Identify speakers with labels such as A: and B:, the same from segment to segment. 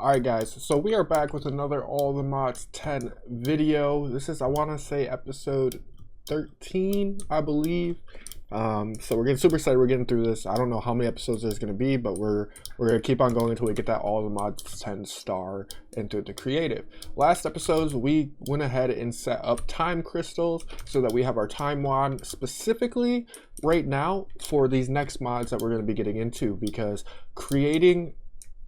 A: Alright guys, so we are back with another All the Mods 10 video. This is, I want to say, episode 13, I believe. So we're getting super excited. We're getting through this. I don't know how many episodes there's going to be, but we're going to keep on going until we get that All the Mods 10 star into the creative. Last episodes, we went ahead and set up time crystals so that we have our time wand specifically right now for these next mods that we're going to be getting into, because creating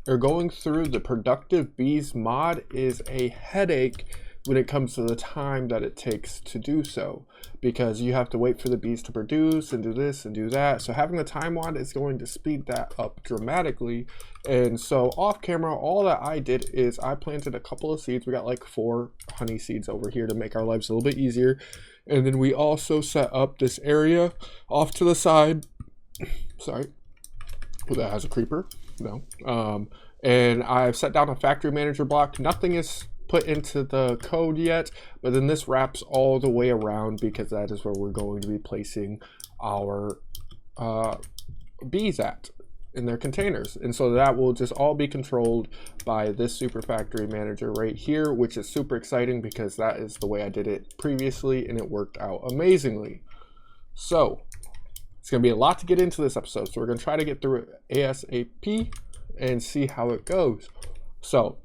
A: or going through the productive bees mod is a headache when it comes to the time that it takes to do so, because you have to wait for the bees to produce and do this and do that. So having the time wand is going to speed that up dramatically. And so off camera, all that I did is I planted a couple of seeds. We got like 4 honey seeds over here to make our lives a little bit easier. And then we also set up this area off to the side. Sorry. Well, that has a creeper. No. And I've set down a factory manager block. Nothing is put into the code yet, but then this wraps all the way around because that is where we're going to be placing our bees at in their containers. And so that will just all be controlled by this super factory manager right here, which is super exciting because that is the way I did it previously and it worked out amazingly. So it's going to be a lot to get into this episode, so we're going to try to get through it ASAP and see how it goes. So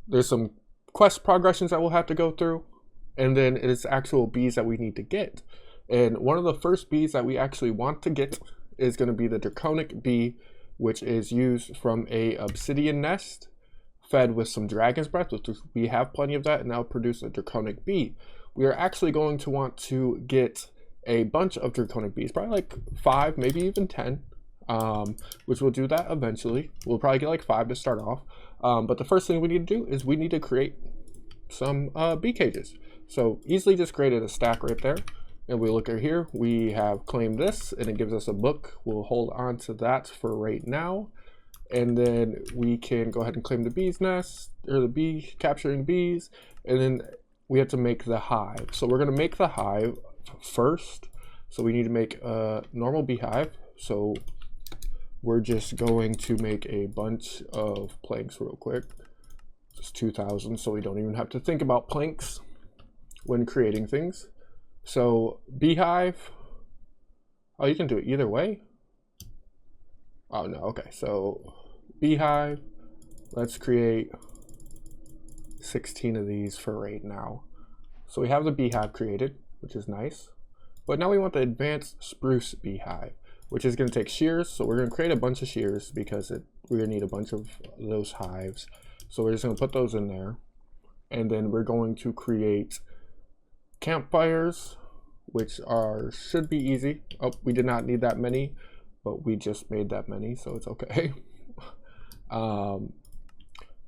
A: there's some quest progressions that we'll have to go through, and then it's actual bees that we need to get. And one of the first bees that we actually want to get is going to be the draconic bee, which is used from a obsidian nest fed with some dragon's breath, which we have plenty of that, and that'll produce a draconic bee. We are actually going to want to get a bunch of draconic bees, probably like 5, maybe even 10, which we'll do that eventually. We'll probably get like 5 to start off. But the first thing we need to do is we need to create some bee cages. So easily just created a stack right there. And we look at here, we have claimed this and it gives us a book. We'll hold on to that for right now. And then we can go ahead and claim the bee's nest, or the bee capturing bees. And then we have to make the hive. So we're gonna make the hive first. So we need to make a normal beehive. So we're just going to make a bunch of planks real quick, just 2,000, so we don't even have to think about planks when creating things. So beehive, oh, you can do it either way. Oh no, okay, so beehive, let's create 16 of these for right now. So we have the beehive created, which is nice, but now we want the advanced spruce beehive, which is going to take shears. So we're going to create a bunch of shears because we're going to need a bunch of those hives. So we're just going to put those in there. And then we're going to create campfires, which should be easy. Oh, we did not need that many, but we just made that many, so it's okay. And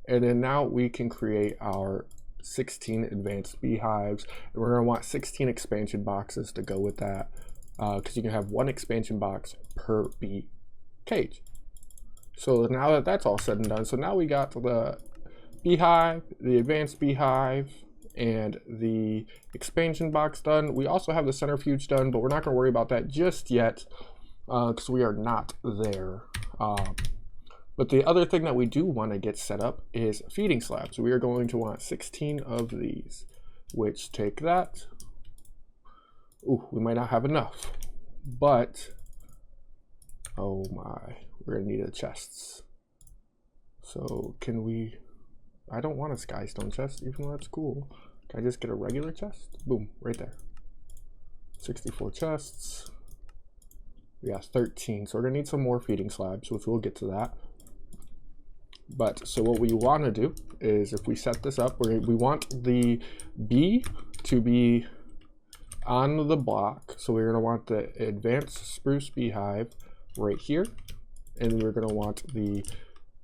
A: then now we can create our 16 advanced beehives. And we're going to want 16 expansion boxes to go with that. Because you can have 1 expansion box per bee cage. So now that that's all said and done, so now we got the beehive, the advanced beehive, and the expansion box done. We also have the centrifuge done, but we're not going to worry about that just yet because we are not there. But the other thing that we do want to get set up is feeding slabs. We are going to want 16 of these, which take that. Ooh, we might not have enough, but oh my, we're gonna need the chests. So can we, I don't want a sky stone chest, even though that's cool. Can I just get a regular chest? Boom, right there. 64 chests. We got 13, so we're gonna need some more feeding slabs, which we'll get to that. But so what we want to do is, if we set this up, we want the bee to be on the block. So we're going to want the advanced spruce beehive right here, and we're going to want the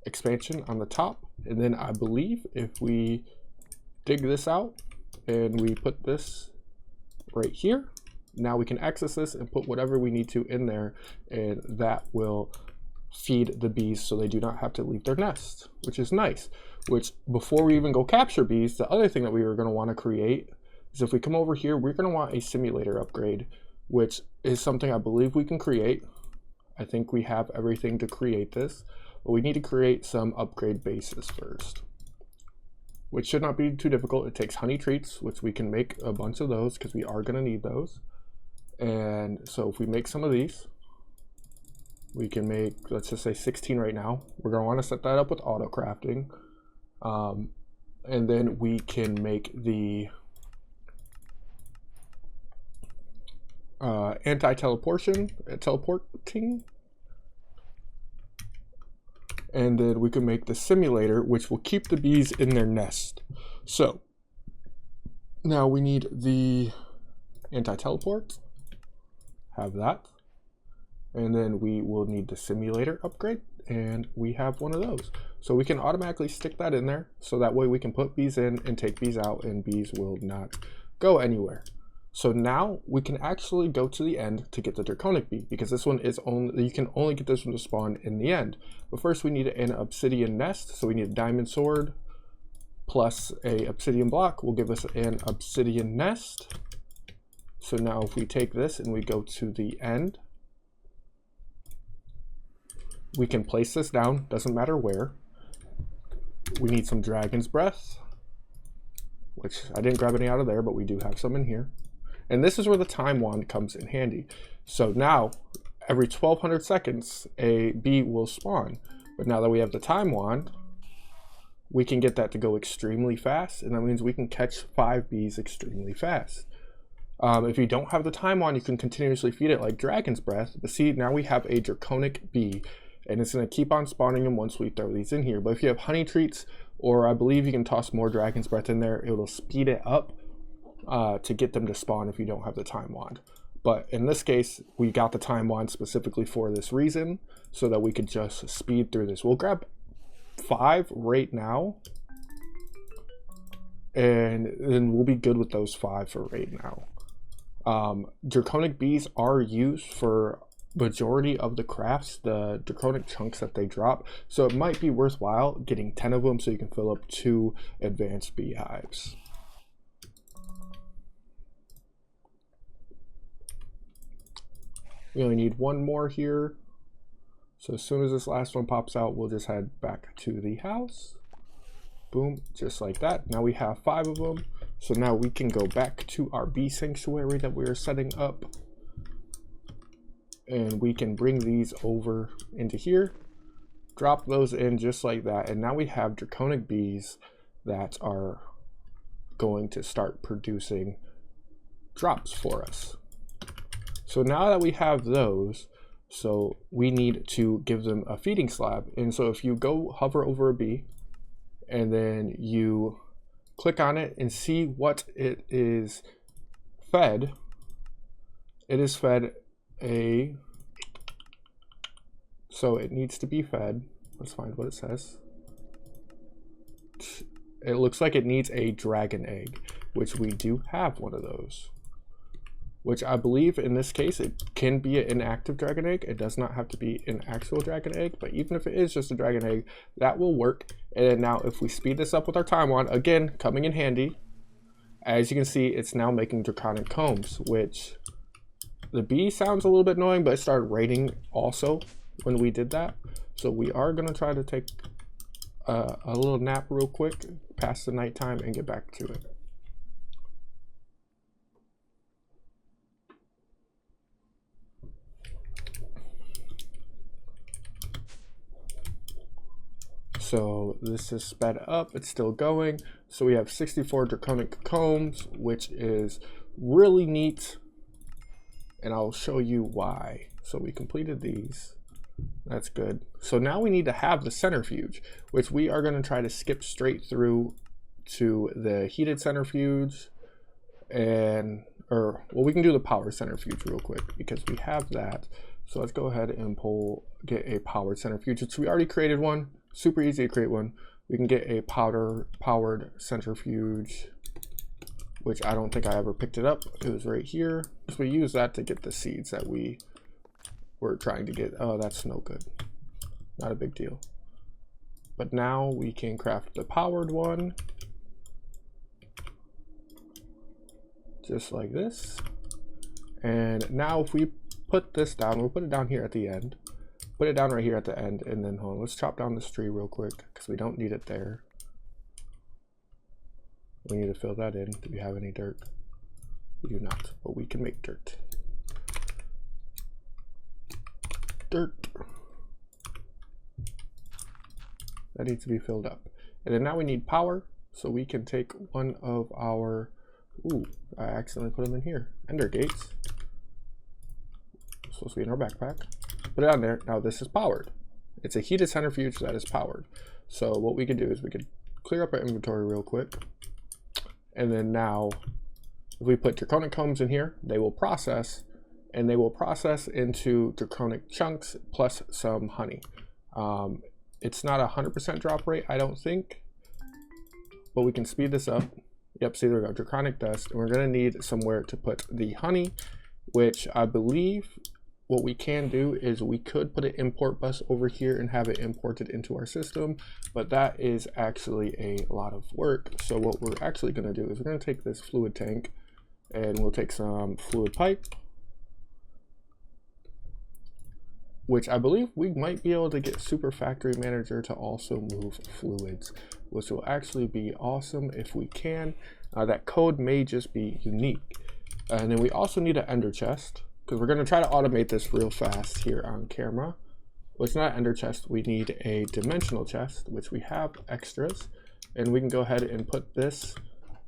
A: expansion on the top. And then I believe if we dig this out and we put this right here, now we can access this and put whatever we need to in there, and that will feed the bees so they do not have to leave their nest, which is nice. Which, before we even go capture bees, the other thing that we were going to want to create is, if we come over here, we're going to want a simulator upgrade, which is something I believe we can create. I think we have everything to create this, but we need to create some upgrade bases first, which should not be too difficult. It takes honey treats, which we can make a bunch of those because we are going to need those. And so if we make some of these, we can make, let's just say 16 right now. We're going to want to set that up with auto crafting. And then we can make the anti-teleporting, and then we can make the simulator, which will keep the bees in their nest. So now we need the anti-teleport, have that, and then we will need the simulator upgrade, and we have one of those. So we can automatically stick that in there, so that way we can put bees in and take bees out, and bees will not go anywhere. So now we can actually go to the end to get the draconic bee, because this one is only, you can only get this one to spawn in the end. But first we need an obsidian nest, so we need a diamond sword plus a obsidian block will give us an obsidian nest. So now if we take this and we go to the end, we can place this down, doesn't matter where. We need some dragon's breath, which I didn't grab any out of there, but we do have some in here. And this is where the time wand comes in handy. So now, every 1200 seconds, a bee will spawn. But now that we have the time wand, we can get that to go extremely fast, and that means we can catch 5 bees extremely fast. If you don't have the time wand, you can continuously feed it like dragon's breath. But see, now we have a draconic bee, and it's going to keep on spawning them once we throw these in here. But if you have honey treats, or I believe you can toss more dragon's breath in there, it will speed it up to get them to spawn if you don't have the time wand. But in this case, we got the time wand specifically for this reason, so that we could just speed through this. We'll grab 5 right now, and then we'll be good with those 5 for right now. Draconic bees are used for majority of the crafts, the draconic chunks that they drop, so it might be worthwhile getting 10 of them so you can fill up 2 advanced beehives. We only need 1 more here. So as soon as this last one pops out, we'll just head back to the house. Boom, just like that. Now we have 5 of them. So now we can go back to our bee sanctuary that we are setting up. And we can bring these over into here. Drop those in just like that. And now we have draconic bees that are going to start producing drops for us. So now that we have those, so we need to give them a feeding slab. And so if you go hover over a bee and then you click on it and see what it is fed, it is fed a, so it needs to be fed. Let's find what it says. It looks like it needs a dragon egg, which we do have one of those. Which I believe in this case, it can be an inactive dragon egg. It does not have to be an actual dragon egg, but even if it is just a dragon egg, that will work. And now if we speed this up with our time wand, again, coming in handy, as you can see, it's now making draconic combs, which the bee sounds a little bit annoying, but it started raining also when we did that. So we are gonna try to take a little nap real quick past the nighttime and get back to it. So this is sped up, it's still going. So we have 64 draconic combs, which is really neat. And I'll show you why. So we completed these, that's good. So now we need to have the centrifuge, which we are gonna try to skip straight through to the heated centrifuge and, well, we can do the power centrifuge real quick because we have that. So let's go ahead and get a powered centrifuge, which we already created one. Super easy to create one. We can get a powered centrifuge, which I don't think I ever picked it up. It was right here. So we use that to get the seeds that we were trying to get. Oh, that's no good. Not a big deal. But now we can craft the powered one. Just like this. And now if we put this down, we'll put it down here at the end. put it down right here at the end, and then hold on, let's chop down this tree real quick because we don't need it there. We need to fill that in. Do we have any dirt? We do not, but we can make dirt. Dirt. That needs to be filled up. And then now we need power, so we can take one of our, ooh, I accidentally put them in here, ender gates. Supposed to be in our backpack. Put it on there. Now this is powered. It's a heated centrifuge that is powered. So what we could do is we could clear up our inventory real quick. And then now, if we put draconic combs in here, they will process, and they will process into draconic chunks plus some honey. It's not 100% drop rate, I don't think, but we can speed this up. Yep, see, there we go, draconic dust. And we're gonna need somewhere to put the honey, which I believe what we can do is we could put an import bus over here and have it imported into our system, but that is actually a lot of work. So what we're actually gonna do is we're gonna take this fluid tank and we'll take some fluid pipe, which I believe we might be able to get Super Factory Manager to also move fluids, which will actually be awesome if we can. That code may just be unique. And then we also need an ender chest, because we're going to try to automate this real fast here on camera. Well, it's not ender chest, we need a dimensional chest, which we have extras. And we can go ahead and put this,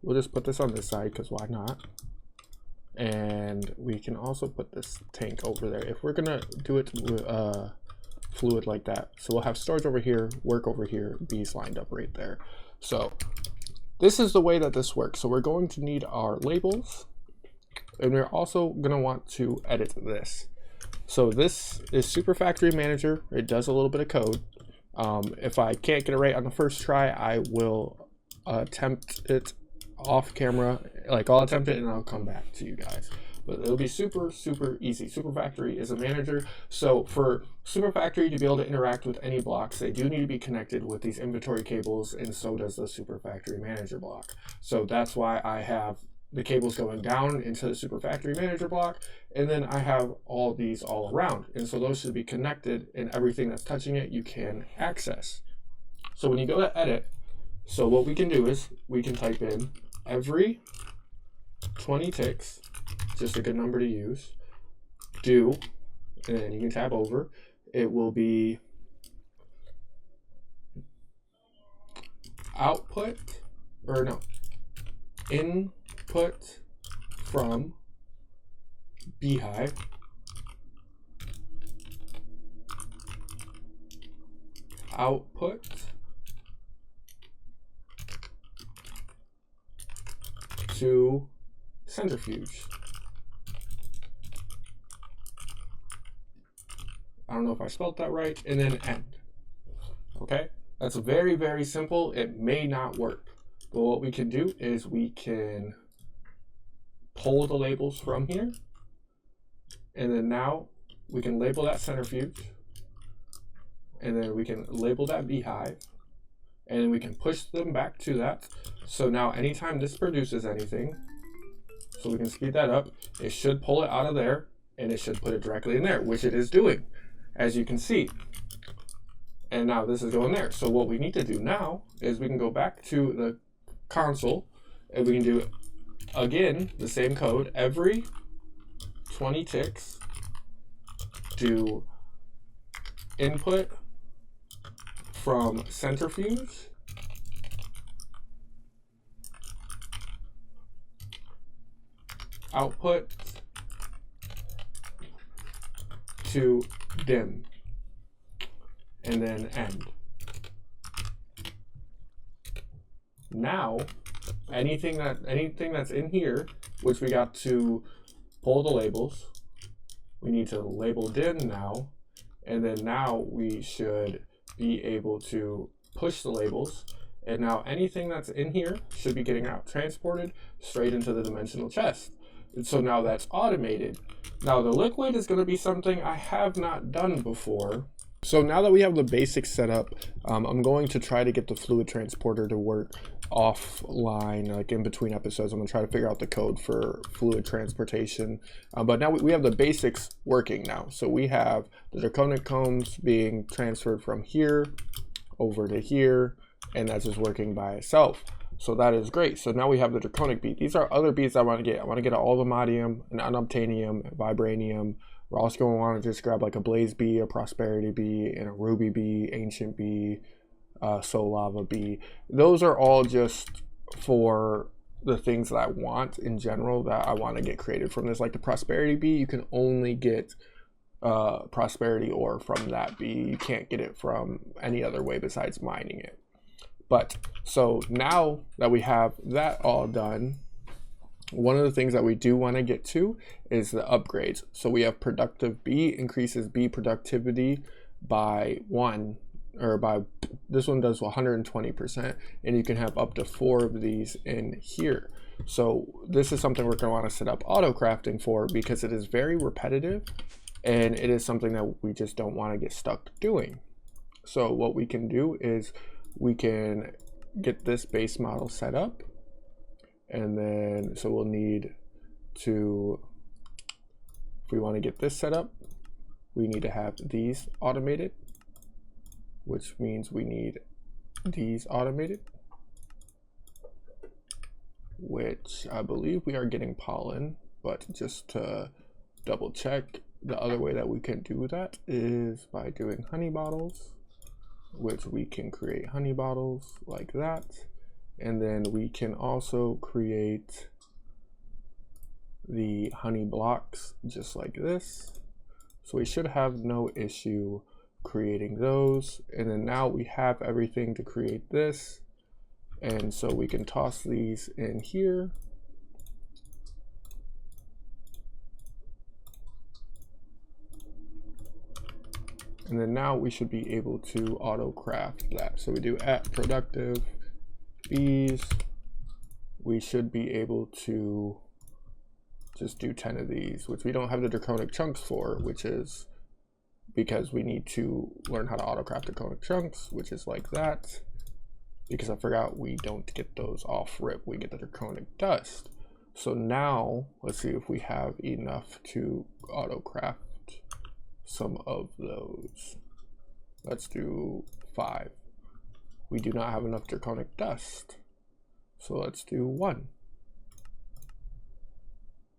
A: we'll just put this on this side, because why not? And we can also put this tank over there if we're gonna do it with fluid like that. So we'll have storage over here, work over here, bees lined up right there. So this is the way that this works. So we're going to need our labels, and we're also gonna want to edit this. So this is Super Factory Manager. It does a little bit of code. If I can't get it right on the first try, I will attempt it off camera. Like, I'll attempt it and I'll come back to you guys, but it'll be super easy. Super Factory is a manager, so for Super Factory to be able to interact with any blocks, they do need to be connected with these inventory cables, and so does the Super Factory Manager block. So that's why I have the cables going down into the Super Factory Manager block, and then I have all these all around, and so those should be connected, and everything that's touching it you can access. So when you go to edit, so what we can do is we can type in every 20 ticks, just a good number to use, do, and then you can tab over. It will be output, or no, input from beehive output to centrifuge. I don't know if I spelled that right, and then end. Okay, that's very simple. It may not work, but what we can do is we can pull the labels from here, and then now we can label that centrifuge, and then we can label that beehive, and then we can push them back to that. So now anytime this produces anything, so we can speed that up, it should pull it out of there and it should put it directly in there, which it is doing, as you can see. And now this is going there. So what we need to do now is we can go back to the console and we can do, again, the same code. Every 20 ticks, do input from centrifuge output to dim, and then end. Now anything that's in here, which we got to pull the labels, we need to label dim now, and then now we should be able to push the labels, and now anything that's in here should be getting out transported straight into the dimensional chest. And so now that's automated. Now the liquid is going to be something I have not done before, So now that we have the basics set up, I'm going to try to get the fluid transporter to work offline, like in between episodes. I'm gonna try to figure out the code for fluid transportation. But now we have the basics working now. So we have the draconic combs being transferred from here over to here, and that's just working by itself. So that is great. So now we have the draconic bead. These are other beads I want to get. I want to get an AllTheModium, an unobtainium, vibranium. We're also going to want to just grab like a blaze bee, a prosperity bee, and a ruby bee, ancient bee, soul lava bee. Those are all just for the things that I want in general that I want to get created from this. Like the prosperity bee, you can only get prosperity ore from that bee. You can't get it from any other way besides mining it. But so now that we have that all done, one of the things that we do want to get to is the upgrades. So we have productive bee, increases bee productivity by 1, or by, this one does 120%, and you can have up to 4 of these in here. So this is something we're going to want to set up auto crafting for, because it is very repetitive and it is something that we just don't want to get stuck doing. So what we can do is we can get this base model set up, and then so we'll need to, if we want to get this set up, we need to have these automated, which means we need these automated, which I believe we are getting pollen, but just to double check, the other way that we can do that is by doing honey bottles, which we can create honey bottles like that. And then we can also create the honey blocks just like this. So we should have no issue creating those. And then now we have everything to create this. And so we can toss these in here. And then now we should be able to auto craft that. So we do at productive bees, we should be able to just do 10 of these, which we don't have the draconic chunks for, which is because we need to learn how to auto craft draconic chunks, which is like that, because I forgot we don't get those off rip, we get the draconic dust. So now let's see if we have enough to auto craft some of those. Let's do 5. We do not have enough draconic dust, so let's do 1.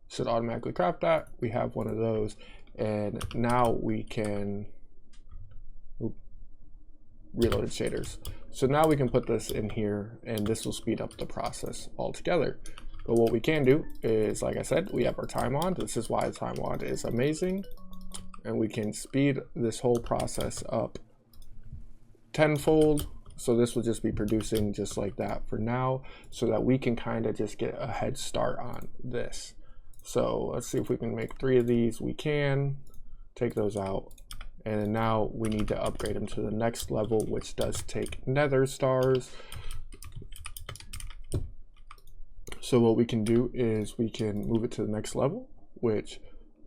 A: Should automatically craft that. We have one of those, and now we can reloaded shaders. So now we can put this in here, and this will speed up the process altogether. But what we can do is, like I said, we have our time wand. This is why the time wand is amazing, and we can speed this whole process up tenfold. So this will just be producing just like that for now, so that we can kind of just get a head start on this. So let's see if we can make 3 of these. We can take those out, and now we need to upgrade them to the next level, which does take nether stars. So what we can do is we can move it to the next level, which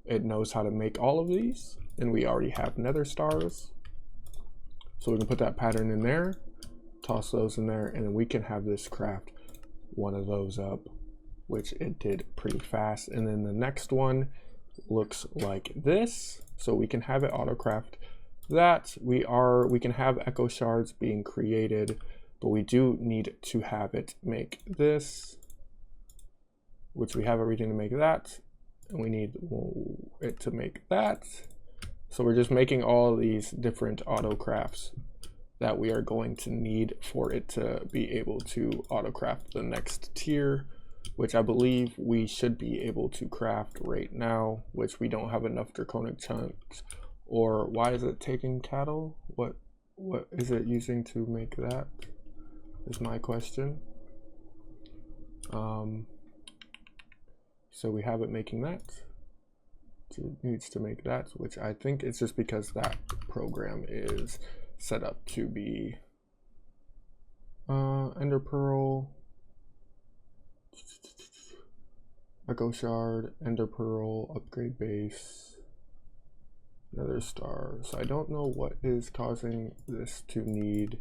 A: it knows how to make all of these, and we already have nether stars. So we can put that pattern in there, toss those in there, and then we can have this craft one of those up, which it did pretty fast. And then the next one looks like this. So we can have it auto craft that. We can have echo shards being created, but we do need to have it make this, which we have everything to make that, and we need it to make that. So we're just making all of these different auto crafts that we are going to need for it to be able to auto craft the next tier, which I believe we should be able to craft right now, which we don't have enough draconic chunks. Or why is it taking cattle? What is it using to make that is my question. So we have it making that. It needs to make that, which I think it's just because that program is set up to be ender pearl, echo shard, ender pearl, upgrade base. Another star. So I don't know what is causing this to need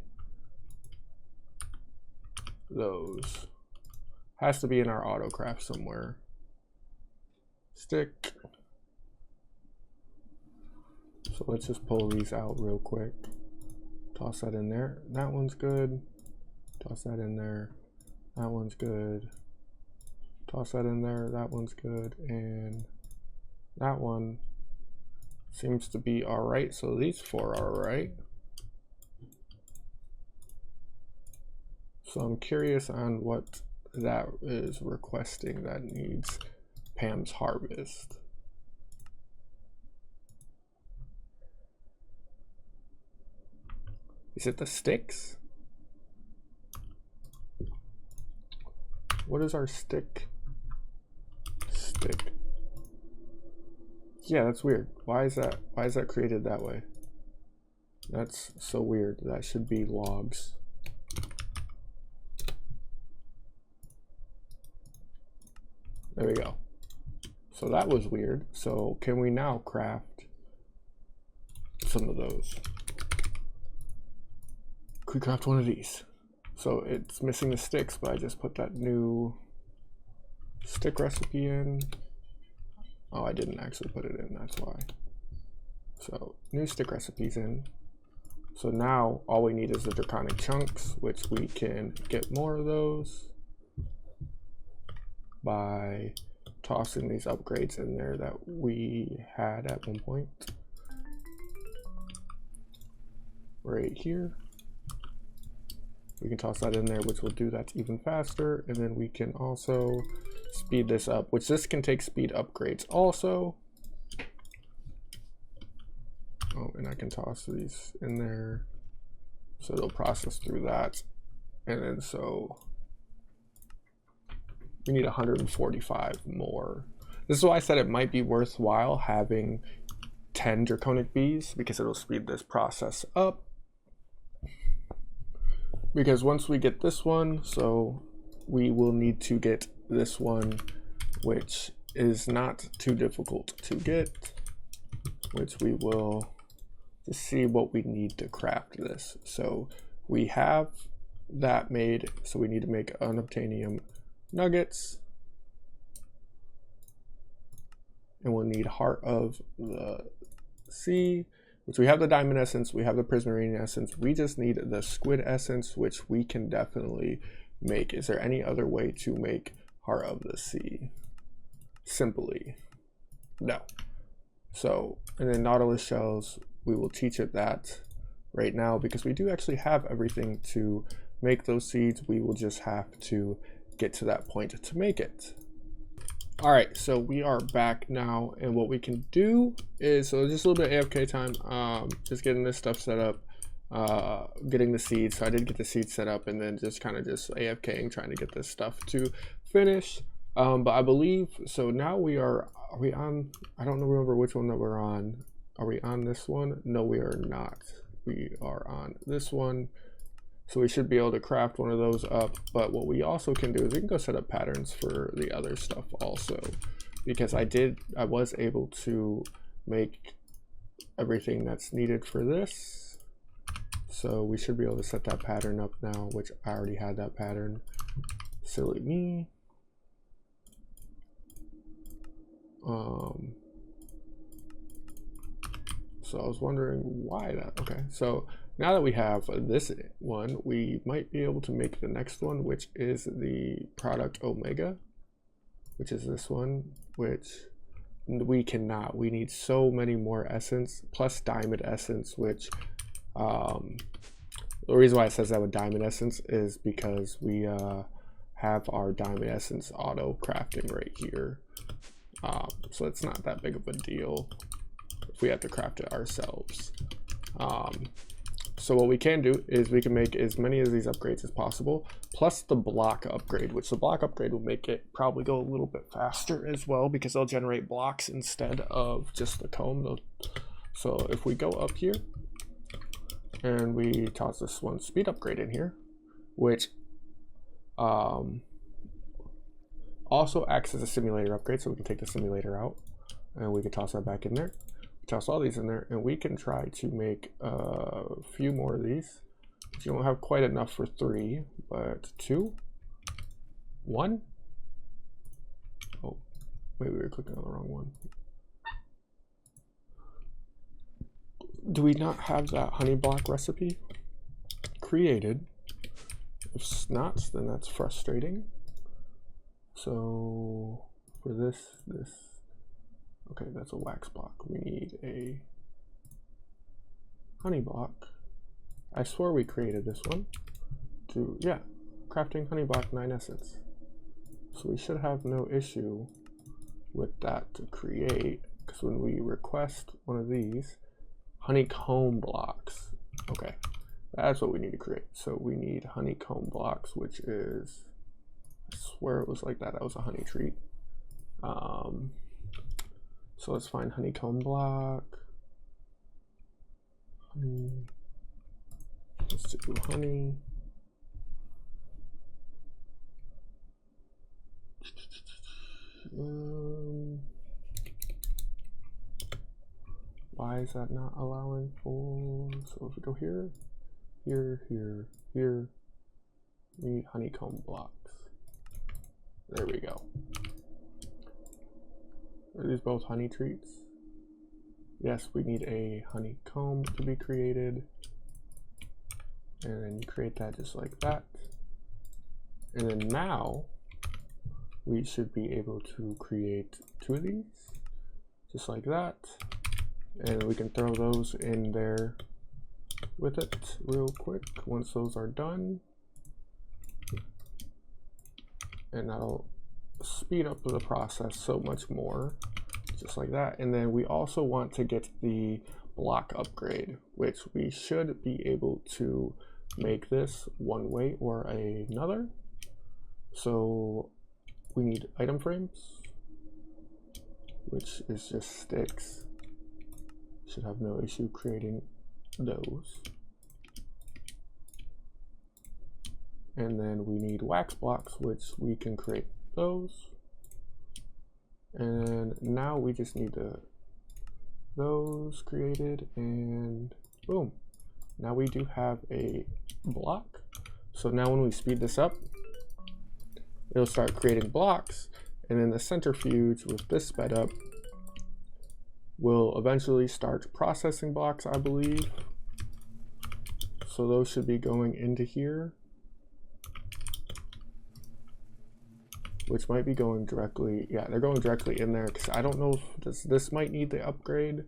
A: those. Has to be in our autocraft somewhere. Stick. So let's just pull these out real quick. Toss that in there. That one's good. Toss that in there. That one's good. Toss that in there. That one's good. And that one seems to be all right. So these four are all right. So I'm curious on what that is requesting that needs Pam's harvest. Is it the sticks? What is our stick? Stick. Yeah, that's weird. Why is that created that way? That's so weird. That should be logs. There we go. So that was weird. So can we now craft some of those? Could we craft one of these? So it's missing the sticks, but I just put that new stick recipe in. Oh, I didn't actually put it in, that's why. So new stick recipes in. So now all we need is the draconic chunks, which we can get more of those by tossing these upgrades in there that we had at one point. Right here. We can toss that in there, which will do that even faster. And then we can also speed this up, which this can take speed upgrades also. Oh, and I can toss these in there. So it'll process through that. And then so we need 145 more. This is why I said it might be worthwhile having 10 draconic bees, because it'll speed this process up. Because once we get this one, so we will need to get this one, which is not too difficult to get, which we will just see what we need to craft this. So we have that made, so we need to make unobtainium nuggets. And we'll need heart of the sea, which we have the diamond essence, we have the prismarine essence, we just need the squid essence, which we can definitely make. Is there any other way to make heart of the sea? Simply, no. So, and then nautilus shells, we will teach it that right now because we do actually have everything to make those seeds. We will just have to get to that point to make it. All right, so we are back now, and what we can do is, so just a little bit of AFK time, just getting this stuff set up, getting the seeds. So I did get the seeds set up, and then just kind of just AFKing, trying to get this stuff to finish. But I believe, so now we are we on, I don't remember which one that we're on. Are we on this one? No, we are not. We are on this one. So we should be able to craft one of those up. But what we also can do is we can go set up patterns for the other stuff also, because I was able to make everything that's needed for this. So we should be able to set that pattern up now, which I already had that pattern. Silly me. So I was wondering why that, okay. So now that we have this one, we might be able to make the next one, which is the product Omega, which is this one, which we cannot. We need so many more essence plus diamond essence, which the reason why it says that with diamond essence is because we have our diamond essence auto crafting right here. So it's not that big of a deal if we have to craft it ourselves. So what we can do is we can make as many of these upgrades as possible, plus the block upgrade, which the block upgrade will make it probably go a little bit faster as well, because they'll generate blocks instead of just the comb. So if we go up here and we toss this one speed upgrade in here, which also acts as a simulator upgrade, so we can take the simulator out and we can toss that back in there. toss all these in there, and we can try to make a few more of these. You don't have quite enough for 3, but 2, 1. Oh, maybe we were clicking on the wrong one. Do we not have that honey block recipe created? If not, then that's frustrating. So for this, okay, that's a wax block. We need a honey block. I swear we created this one. Yeah, crafting honey block 9 essence. So we should have no issue with that to create, because when we request one of these, honeycomb blocks. Okay, that's what we need to create. So we need honeycomb blocks, which is, I swear it was like that. That was a honey treat. So let's find honeycomb block. Honey. Let's do honey. Why is that not allowing for? So if we go here, here, here, here, we need honeycomb blocks. There we go. Are these both honey treats? Yes, we need a honeycomb to be created. And then you create that just like that. And then now we should be able to create 2 of these, just like that. And we can throw those in there with it real quick once those are done. And that'll speed up the process so much more, just like that. And then we also want to get the block upgrade, which we should be able to make this one way or another. So we need item frames, which is just sticks. Should have no issue creating those. And then we need wax blocks, which we can create those. And now we just need those created, and boom. Now we do have a block. So now when we speed this up, it'll start creating blocks, and then the centrifuge with this sped up will eventually start processing blocks, I believe. So those should be going into here, which might be going directly, yeah, they're going directly in there, because I don't know if this might need the upgrade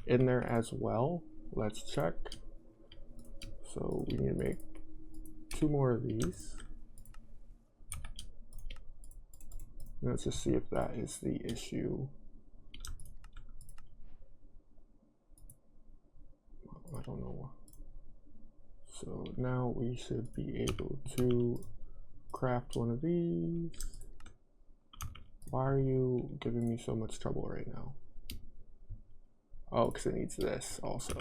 A: in there as well. Let's check. So we need to make 2 more of these. Let's just see if that is the issue. I don't know. So now we should be able to craft one of these. Why are you giving me so much trouble right now? Oh, because it needs this also,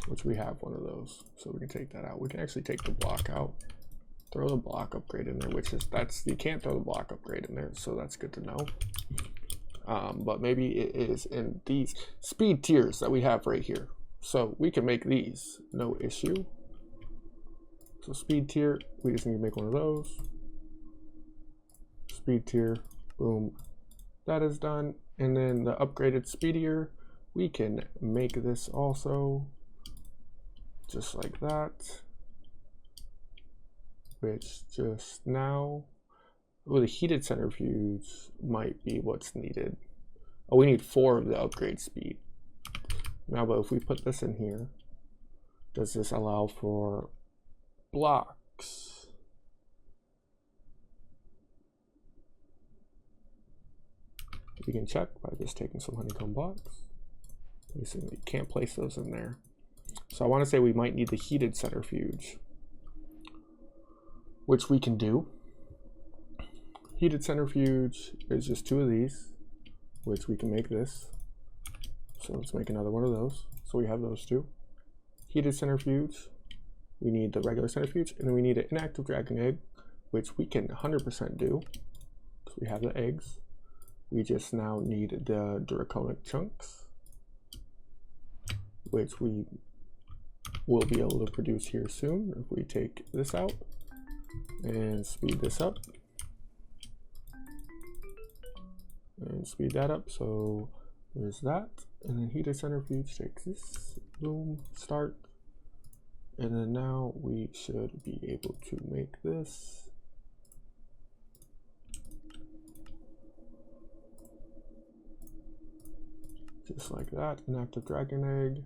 A: which we have one of those, so we can take that out. We can actually take the block out, throw the block upgrade in there, which is, you can't throw the block upgrade in there, so that's good to know. But maybe it is in these speed tiers that we have right here. So we can make these, no issue. So speed tier, we just need to make one of those. Speed tier, boom, that is done. And then the upgraded speedier, we can make this also, just like that. Which just now, well, the heated centrifuge might be what's needed. Oh, we need 4 of the upgrade speed. Now, but if we put this in here, does this allow for blocks? We can check by just taking some honeycomb blocks. You can't place those in there. So I want to say we might need the heated centrifuge, which we can do. Heated centrifuge is just 2 of these, which we can make this. So let's make another one of those. So we have those 2. Heated centrifuge, we need the regular centrifuge, and then we need an inactive dragon egg, which we can 100% do, because we have the eggs. We just now need the draconic chunks, which we will be able to produce here soon if we take this out and speed this up and speed that up. So there's that, and then heated centrifuge takes this, boom, start, and then now we should be able to make this. Just like that, an active dragon egg.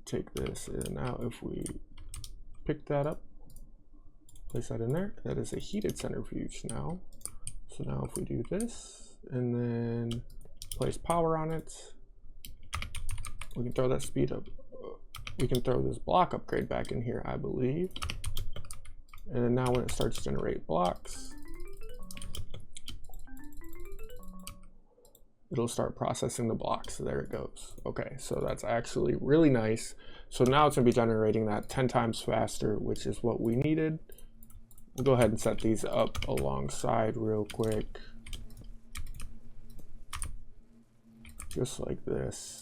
A: Take this, and now if we pick that up, place that in there, that is a heated centrifuge now. So now if we do this, and then place power on it, we can throw that speed up. We can throw this block upgrade back in here, I believe. And then now when it starts to generate blocks, it'll start processing the blocks. So there it goes. Okay, so that's actually really nice. So now it's gonna be generating that 10 times faster, which is what we needed. We'll go ahead and set these up alongside real quick. Just like this.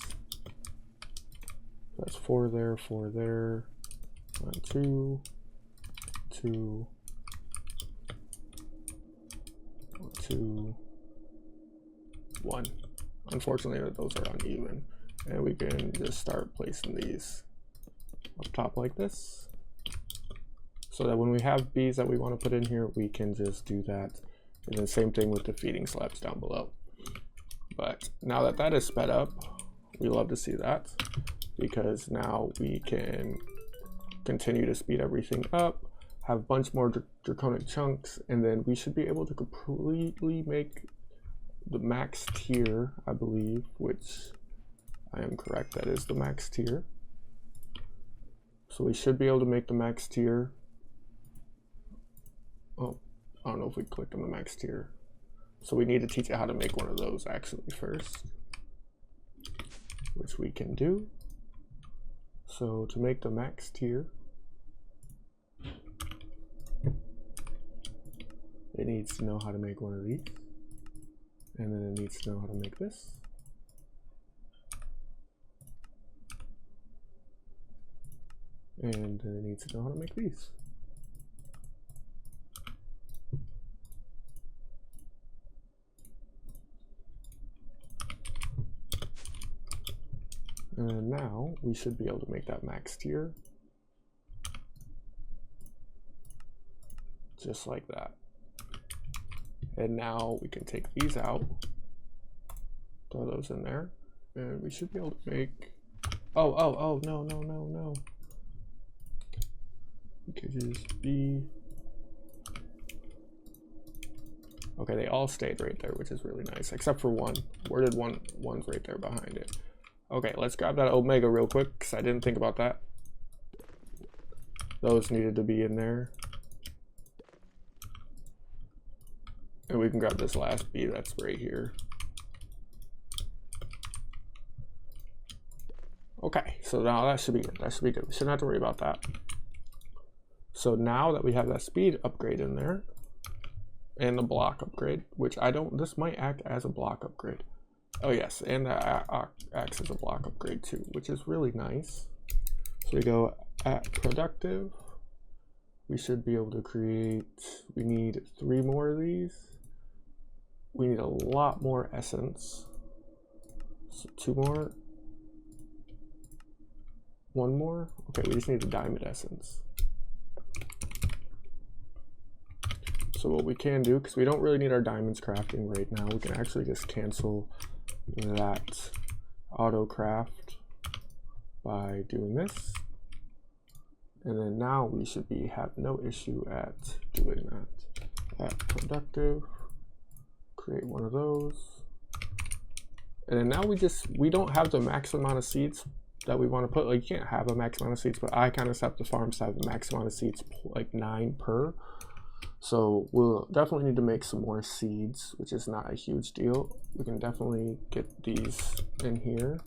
A: That's 4 there, 4 there. 1, 2, 2, 2, 1. Unfortunately, those are uneven. And we can just start placing these up top like this. So that when we have bees that we want to put in here, we can just do that. And then same thing with the feeding slabs down below. But now that that is sped up, we love to see that, because now we can continue to speed everything up, have a bunch more draconic chunks, and then we should be able to completely make the max tier, I believe, which I am correct, that is the max tier. So we should be able to make the max tier. Oh, I don't know if we clicked on the max tier. So we need to teach it how to make one of those actually first, which we can do. So to make the max tier, it needs to know how to make one of these, and then it needs to know how to make this. And then it needs to know how to make these. And now we should be able to make that max tier. Just like that. And now we can take these out, throw those in there, and we should be able to make, oh, no. We could just be, okay, they all stayed right there, which is really nice, except for one. Where did one's right there behind it? Okay, let's grab that omega real quick, because I didn't think about that. Those needed to be in there. And we can grab this last bee that's right here. Okay, so now that should be good. That should be good. We shouldn't have to worry about that. So now that we have that speed upgrade in there, and the block upgrade, which I don't, this might act as a block upgrade. Oh yes, and that acts as a block upgrade too, which is really nice. So we go at productive. We should be able to create, we need 3 more of these. We need a lot more essence. So 2 more. 1 more. Okay, we just need a diamond essence. So what we can do, because we don't really need our diamonds crafting right now, we can actually just cancel that auto craft by doing this. And then now we should have no issue at doing that. At productive, create one of those. And then now we don't have the max amount of seeds that we want to put. Like, you can't have a max amount of seeds, but I kind of set the farms to have the max amount of seeds, like 9 per. So we'll definitely need to make some more seeds, which is not a huge deal. We can definitely get these in here,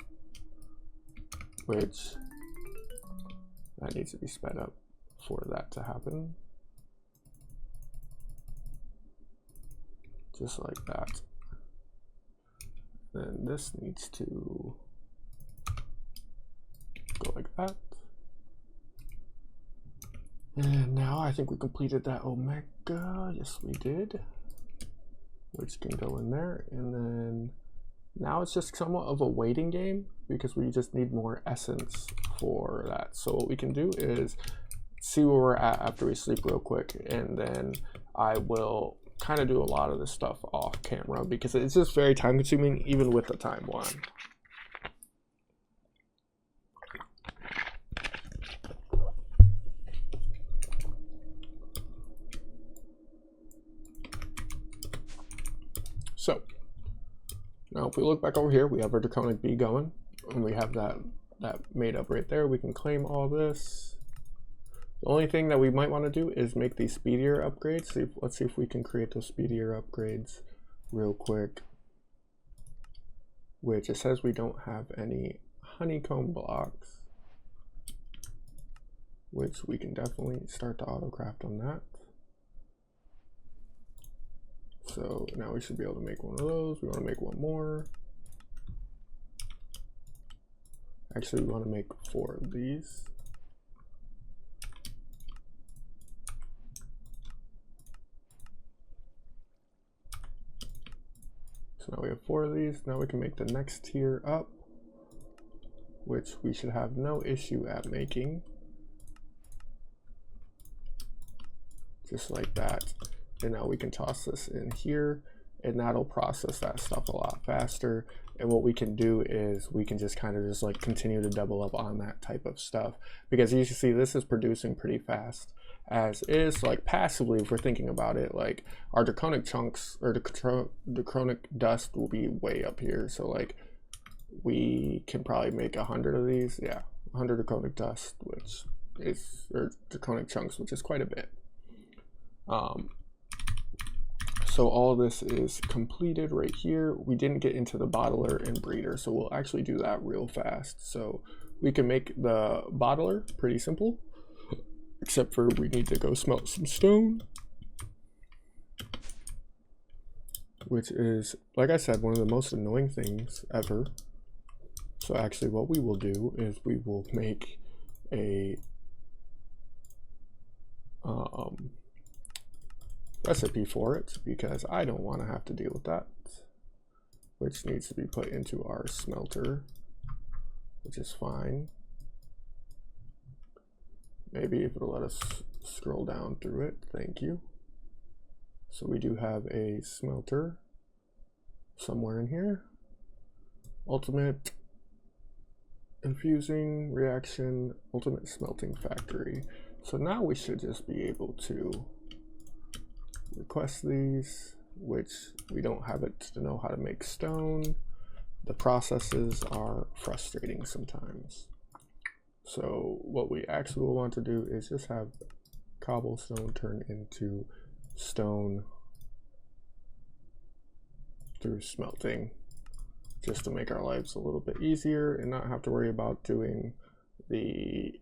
A: which that needs to be sped up for that to happen. Just like that. then this needs to go like that. And now I think we completed that omega. Yes, we did. Which can go in there. And then now it's just somewhat of a waiting game because we just need more essence for that. So what we can do is see where we're at after we sleep real quick. And then I will kind of do a lot of this stuff off camera because it's just very time consuming even with the time one. So now if we look back over here, we have our Draconic Bee going and we have that made up right there. We can claim all this. The only thing that we might want to do is make these speedier upgrades. Let's see if we can create those speedier upgrades real quick. Which it says we don't have any honeycomb blocks, which we can definitely start to autocraft on that. So now we should be able to make one of those. We want to make one more. Actually, we want to make 4 of these. So now we have 4 of these. Now we can make the next tier up, which we should have no issue at making. Just like that. And now we can toss this in here and that'll process that stuff a lot faster. And what we can do is we can just kind of just like continue to double up on that type of stuff, because you can see this is producing pretty fast as is. Like passively, if we're thinking about it, like our draconic chunks or the draconic dust will be way up here. So like we can probably make 100 of these. Yeah, 100 draconic dust, which is, or draconic chunks, which is quite a bit. So all of this is completed right here. We didn't get into the bottler and breeder, so we'll actually do that real fast. So we can make the bottler pretty simple, except for we need to go smelt some stone, which is, like I said, one of the most annoying things ever. So actually what we will do is we will make a recipe for it, because I don't want to have to deal with that, which needs to be put into our smelter, which is fine. Maybe if it'll let us scroll down through it, thank you. So we do have a smelter somewhere in here. Ultimate infusing reaction, ultimate smelting factory. So now we should just be able to request these, which we don't have it to know how to make stone. The processes are frustrating sometimes. So what we actually will want to do is just have cobblestone turn into stone through smelting, just to make our lives a little bit easier and not have to worry about doing the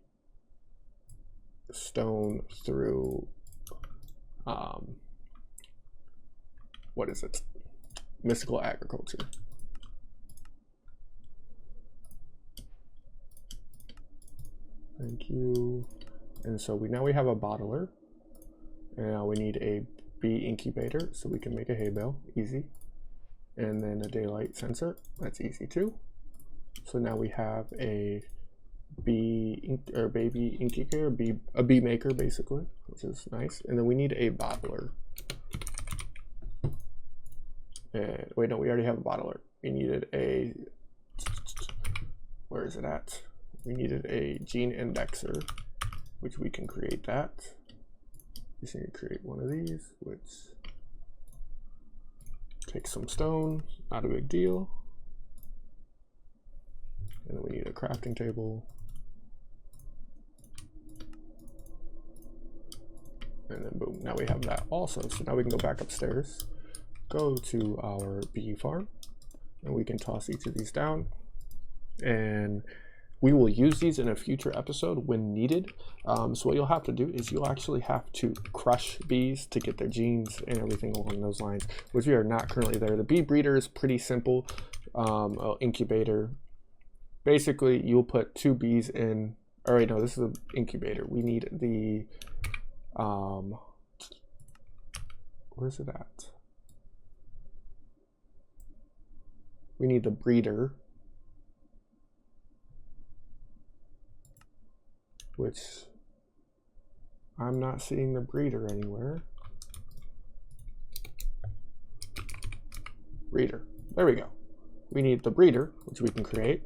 A: stone through what is it? Mystical agriculture. Thank you. And so now we have a bottler, and now we need a bee incubator so we can make a hay bale, easy. And then a daylight sensor, that's easy too. So now we have a baby incubator, a bee maker basically, which is nice. And then we need a bottler. And wait, no, we already have a bottler. We needed a, where is it at? We needed a gene indexer, which we can create that. We just need to create one of these, which takes some stone, not a big deal. And then we need a crafting table. And then boom, now we have that also. So now we can go back upstairs, go to our bee farm, and we can toss each of these down. And we will use these in a future episode when needed. So what you'll have to do is you'll actually have to crush bees to get their genes and everything along those lines, which we are not currently there. The bee breeder is pretty simple. incubator. Basically, you'll put 2 bees in. All right, no, this is an incubator. We need the where's it at? We need the breeder, which I'm not seeing the breeder anywhere. Breeder. There we go. We need the breeder, which we can create.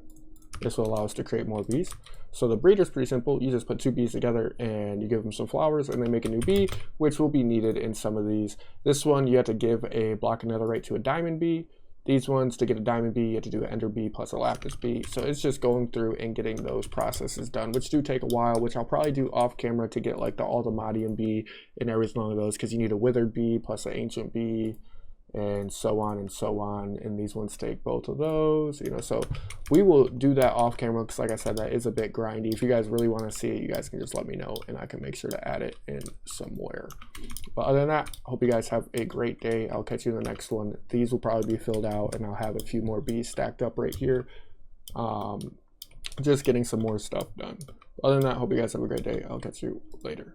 A: This will allow us to create more bees. So the breeder is pretty simple. You just put 2 bees together and you give them some flowers and they make a new bee, which will be needed in some of these. This one, you have to give a block of netherite to a diamond bee. These ones, to get a diamond bee, you have to do an ender bee plus a lapis bee. So it's just going through and getting those processes done, which do take a while, which I'll probably do off camera to get like the AllTheModium bee and every one of those, because you need a withered bee plus an ancient bee, and so on and so on. And these ones take both of those, you know. So we will do that off camera, because like I said, that is a bit grindy. If you guys really want to see it, you guys can just let me know and I can make sure to add it in somewhere. But other than that, I hope you guys have a great day. I'll catch you in the next one. These will probably be filled out and I'll have a few more bees stacked up right here. Just getting some more stuff done. Other than that, hope you guys have a great day. I'll catch you later.